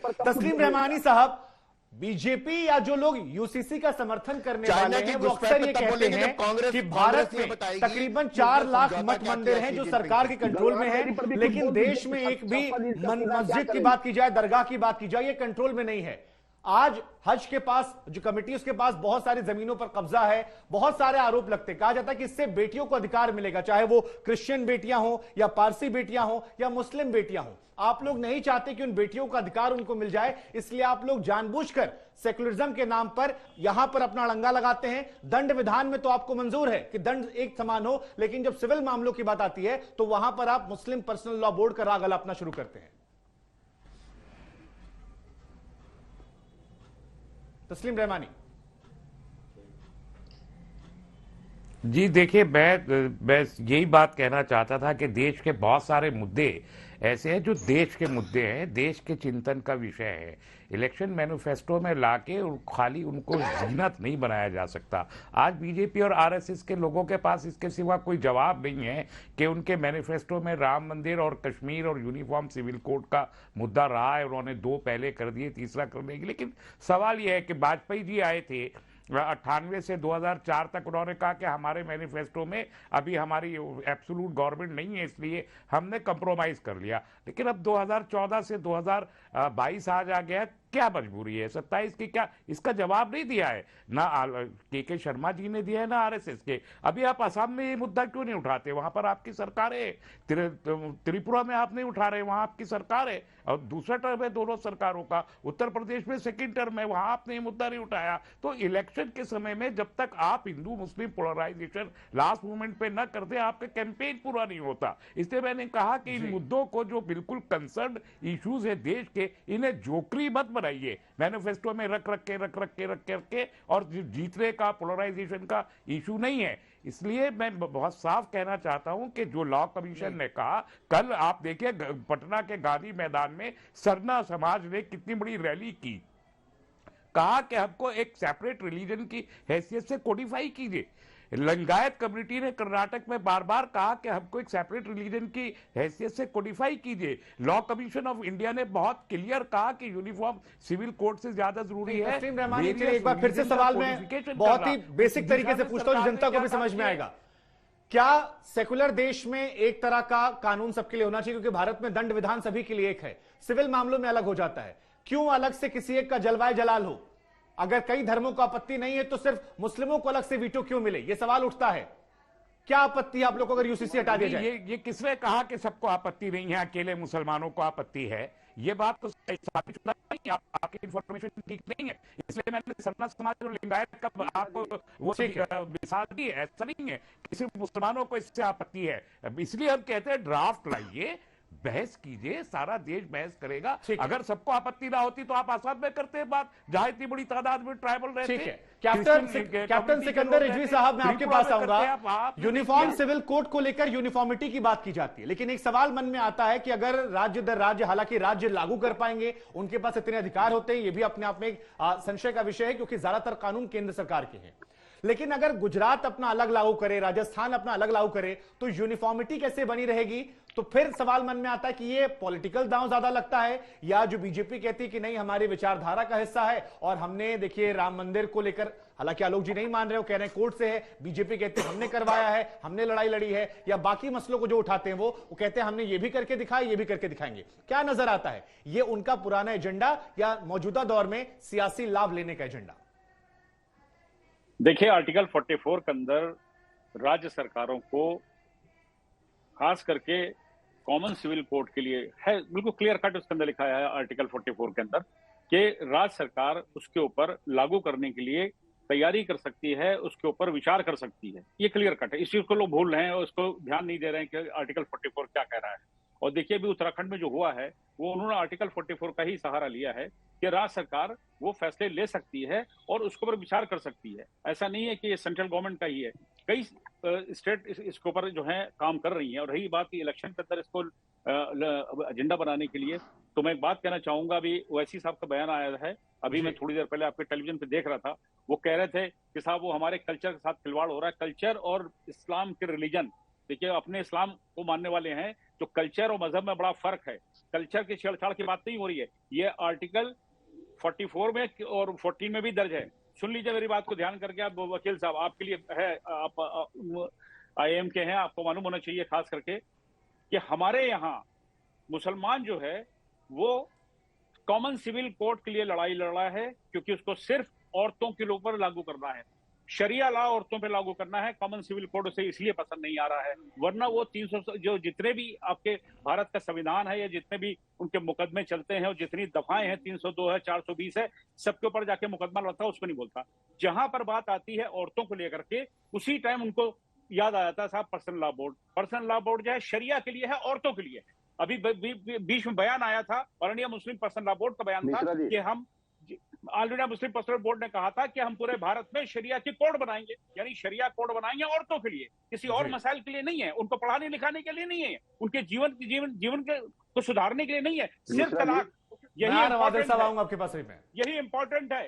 तस्लीम रहमानी साहब, बीजेपी या जो लोग यूसीसी का समर्थन करने वाले हैं वो अक्सर ये कहते हैं कि भारत में तकरीबन 4 लाख मठ मंदिर हैं जो सरकार के कंट्रोल में है, लेकिन देश में एक भी मस्जिद की बात की जाए, दरगाह की बात की जाए, ये कंट्रोल में नहीं है। आज हज के पास जो कमेटी, उसके पास बहुत सारी जमीनों पर कब्जा है, बहुत सारे आरोप लगते, कहा जाता है कि इससे बेटियों को अधिकार मिलेगा, चाहे वो क्रिश्चियन बेटियां हो या पारसी बेटियां हो या मुस्लिम बेटियां हो। आप लोग नहीं चाहते कि उन बेटियों का अधिकार उनको मिल जाए, इसलिए आप लोग जानबूझकर सेकुलरिज्म के नाम पर यहां पर अपना अड़ंगा लगाते हैं। दंड विधान में तो आपको मंजूर है कि दंड एक समान हो, लेकिन जब सिविल मामलों की बात आती है तो वहां पर आप मुस्लिम पर्सनल लॉ बोर्ड का राग अलापना शुरू करते हैं। तस्लीम रहमानी जी देखिए, मैं यही बात कहना चाहता था कि देश के बहुत सारे मुद्दे ऐसे हैं जो देश के मुद्दे हैं, देश के चिंतन का विषय है। इलेक्शन मैनिफेस्टो में लाके खाली उनको जीनत नहीं बनाया जा सकता। आज बीजेपी और आरएसएस के लोगों के पास इसके सिवा कोई जवाब नहीं है कि उनके मैनिफेस्टो में राम मंदिर और कश्मीर और यूनिफॉर्म सिविल कोड का मुद्दा रहा है, उन्होंने 2 पहले कर दिए, तीसरा करने की। लेकिन सवाल यह है कि वाजपेयी जी आए थे 98 से 2004 तक, उन्होंने कहा कि हमारे मैनिफेस्टो में अभी हमारी एब्सोल्यूट गवर्नमेंट नहीं है, इसलिए हमने कंप्रोमाइज कर लिया। लेकिन अब 2014 से 2022 आज आ गया, क्या मजबूरी है 27 की? क्या इसका जवाब नहीं दिया है? ना के शर्मा जी ने दिया है, ना आरएसएस के। अभी आप असम में ये मुद्दा क्यों नहीं उठाते? वहां पर आपकी सरकार है। त्रिपुरा में आप नहीं उठा रहे, वहां आपकी सरकार है और दूसरा टर्म है दोनों सरकारों का। उत्तर प्रदेश में सेकंड टर्म है, वहां आपने ये मुद्दा नहीं उठाया। तो इलेक्शन के समय में जब तक आप हिंदू मुस्लिम पोलराइजेशन लास्ट मोमेंट पे न करते, आपका कैंपेन पूरा नहीं होता। इसलिए मैंने कहा कि इन मुद्दों को, जो बिल्कुल कंसर्न इश्यूज है देश के, इन्हें जोकरी मत बनाइए, मैनिफेस्टो में रख के और जीतने का, पोलराइजेशन का इशू नहीं है। इसलिए मैं बहुत साफ कहना चाहता हूं कि जो लॉ कमीशन ने कहा, कल आप देखिए पटना के गांधी मैदान में सरना समाज ने कितनी बड़ी रैली की, कहा कि हमको एक सेपरेट रिलीजन की हैसियत से कोडिफाई कीजिए। लिंगायत कम्युनिटी ने कर्नाटक में बार बार कहा कि हमको एक सेपरेट रिलीजन की हैसियत से कोडिफाई कीजिए। लॉ कमीशन ऑफ इंडिया ने बहुत क्लियर कहा कि यूनिफॉर्म सिविल कोड से ज्यादा जरूरी है। एक बार फिर से सवाल में बहुत ही बेसिक तरीके से पूछता हूं, जनता को भी समझ में आएगा। क्या सेकुलर देश में एक तरह का कानून सबके लिए होना चाहिए? क्योंकि भारत में दंड विधान सभी के लिए एक है, सिविल मामलों में अलग हो जाता है। क्यों अलग से किसी एक का जलवाए जलाल हो? अगर कई धर्मों को आपत्ति नहीं है तो सिर्फ मुस्लिमों को अलग से वीटो क्यों मिले? यह सवाल उठता है। क्या आपत्ति आप लोगों को अगर यूसीसी हटा दिया जाए? ये किसने कहा कि सबको आपत्ति नहीं है, अकेले मुसलमानों को आपत्ति है? ये बात तो साबित होता है कि आपकी इंफॉर्मेशन ठीक नहीं है। इसलिए मैंने सरना समाज और लिंगायत का आपको वो मिसाल दी, ऐसा नहीं है कि सिर्फ मुसलमानों को इससे आपत्ति है। इसलिए हम कहते हैं ड्राफ्ट लाइए, बहस कीजिए, सारा देश बहस करेगा। अगर सबको आपत्ति ना होती तो आप आसाम में करते हैं बात, जहां इतनी बड़ी तादाद में ट्राइबल रहते हैं। कैप्टन सिकंदर रिजवी साहब, मैं आपके पास आऊंगा। यूनिफॉर्म सिविल कोड को लेकर यूनिफॉर्मिटी की बात की जाती है, लेकिन एक सवाल मन में आता है कि अगर राज्य दर राज्य, हालांकि राज्य लागू कर पाएंगे, उनके पास इतने अधिकार होते हैं, यह भी अपने आप में एक संशय का विषय है, क्योंकि ज्यादातर कानून केंद्र सरकार के हैं। लेकिन अगर गुजरात अपना अलग लागू करे, राजस्थान अपना अलग लागू करे, तो यूनिफॉर्मिटी कैसे बनी रहेगी? तो फिर सवाल मन में आता है कि ये पॉलिटिकल दांव ज्यादा लगता है, या जो बीजेपी कहती है कि नहीं हमारी विचारधारा का हिस्सा है। और हमने देखिए राम मंदिर को लेकर, हालांकि आलोक जी नहीं मान रहे हो, कह रहे हैं कोर्ट से है, बीजेपी कहते हैं हमने करवाया है, हमने लड़ाई लड़ी है, या बाकी मसलों को जो उठाते हैं वो कहते हैं हमने ये भी करके दिखाया, ये भी करके दिखाएंगे। क्या नजर आता है, ये उनका पुराना एजेंडा या मौजूदा दौर में सियासी लाभ लेने का एजेंडा? देखिए, आर्टिकल 44 के अंदर राज्य सरकारों को खास करके कॉमन सिविल कोड के लिए है, बिल्कुल क्लियर कट उसके अंदर लिखा है आर्टिकल 44 के अंदर कि राज्य सरकार उसके ऊपर लागू करने के लिए तैयारी कर सकती है, उसके ऊपर विचार कर सकती है। ये क्लियर कट है। इस चीज को लोग भूल रहे हैं और उसको ध्यान नहीं दे रहे हैं कि आर्टिकल 44 क्या कह रहा है। और देखिए अभी उत्तराखंड में जो हुआ है, वो उन्होंने आर्टिकल 44 का ही सहारा लिया है कि राज्य सरकार वो फैसले ले सकती है और उसके ऊपर विचार कर सकती है। ऐसा नहीं है कि ये सेंट्रल गवर्नमेंट का ही है, कई स्टेट इसके ऊपर जो है काम कर रही हैं। और रही बात की इलेक्शन के अंदर इसको एजेंडा बनाने के लिए, तो मैं एक बात कहना चाहूंगा। अभी ओवैसी साहब का बयान आया है, अभी मैं थोड़ी देर पहले आपके टेलीविजन पे देख रहा था, वो कह रहे थे कि साहब वो हमारे कल्चर के साथ खिलवाड़ हो रहा है। कल्चर और इस्लाम के रिलीजन, देखिए अपने इस्लाम को मानने वाले हैं, जो कल्चर और मजहब में बड़ा फर्क है, कल्चर की छेड़छाड़ की बात नहीं हो रही है। ये आर्टिकल 44 में और 14 में भी दर्ज है। सुन लीजिए मेरी बात को ध्यान करके, आप वकील साहब, आपके लिए है, आप IAM के हैं, आपको मालूम होना चाहिए खास करके कि हमारे यहाँ मुसलमान जो है वो कॉमन सिविल कोड के लिए लड़ाई लड़ रहा है, क्योंकि उसको सिर्फ औरतों के ऊपर लागू करना है, शरिया लॉ औरतों पे लागू करना है। कॉमन सिविल कोड उसे इसलिए पसंद नहीं आ रहा है, वरना वो 300 जो जितने भी आपके भारत का संविधान है या जितने भी उनके मुकदमे चलते हैं और जितनी दफाएं हैं, 302 है, 420 है, सबके ऊपर जाके मुकदमा लड़ता है, उस पर नहीं बोलता। जहां पर बात आती है औरतों को लेकर के, उसी टाइम उनको याद आ जाता है साहब personal law board. Personal law board जो है शरिया के लिए है, औरतों के लिए है। अभी बीच में बयान आया था, all India Muslim personal law board का बयान था कि हम, all India Muslim personal board ने कहा था कि हम पूरे भारत में शरिया की कोड बनाएंगे, यानी शरिया कोड बनाएंगे औरतों के लिए, किसी और मसाइल के लिए नहीं है, उनको पढ़ाने लिखाने के लिए नहीं है, उनके जीवन को सुधारने के लिए नहीं है, सिर्फ तलाक। यही साहब आऊंगा आपके पास में, यही इंपॉर्टेंट है।